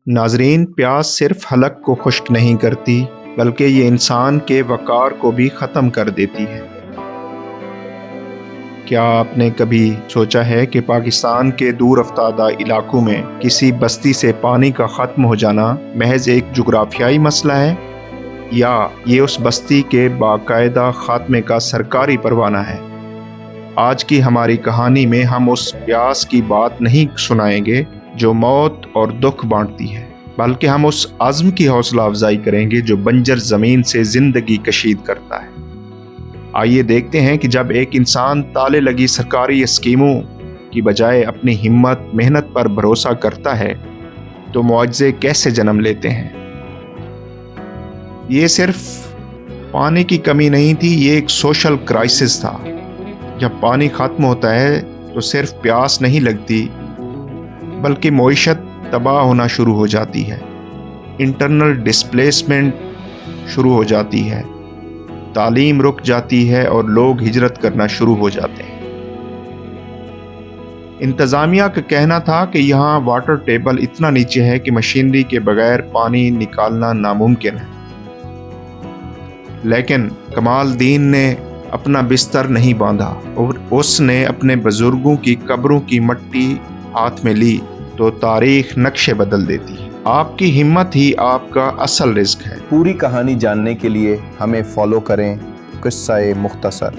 ناظرین، پیاس صرف حلق کو خشک نہیں کرتی بلکہ یہ انسان کے وقار کو بھی ختم کر دیتی ہے۔ کیا آپ نے کبھی سوچا ہے کہ پاکستان کے دور افتادہ علاقوں میں کسی بستی سے پانی کا ختم ہو جانا محض ایک جغرافیائی مسئلہ ہے، یا یہ اس بستی کے باقاعدہ خاتمے کا سرکاری پروانہ ہے؟ آج کی ہماری کہانی میں ہم اس پیاس کی بات نہیں سنائیں گے جو موت اور دکھ بانٹتی ہے، بلکہ ہم اس عزم کی حوصلہ افزائی کریں گے جو بنجر زمین سے زندگی کشید کرتا ہے۔ آئیے دیکھتے ہیں کہ جب ایک انسان تالے لگی سرکاری اسکیموں کی بجائے اپنی ہمت محنت پر بھروسہ کرتا ہے تو معجزے کیسے جنم لیتے ہیں۔ یہ صرف پانی کی کمی نہیں تھی، یہ ایک سوشل کرائسس تھا۔ جب پانی ختم ہوتا ہے تو صرف پیاس نہیں لگتی بلکہ معیشت تباہ ہونا شروع ہو جاتی ہے، انٹرنل ڈسپلیسمنٹ شروع ہو جاتی ہے، تعلیم رک جاتی ہے اور لوگ ہجرت کرنا شروع ہو جاتے ہیں۔ انتظامیہ کا کہنا تھا کہ یہاں واٹر ٹیبل اتنا نیچے ہے کہ مشینری کے بغیر پانی نکالنا ناممکن ہے، لیکن کمال الدین نے اپنا بستر نہیں باندھا اور اس نے اپنے بزرگوں کی قبروں کی مٹی ہاتھ میں لی تو تاریخ نقشے بدل دیتی ہے۔ آپ کی ہمت ہی آپ کا اصل رزق ہے۔ پوری کہانی جاننے کے لیے ہمیں فالو کریں قصہ مختصر۔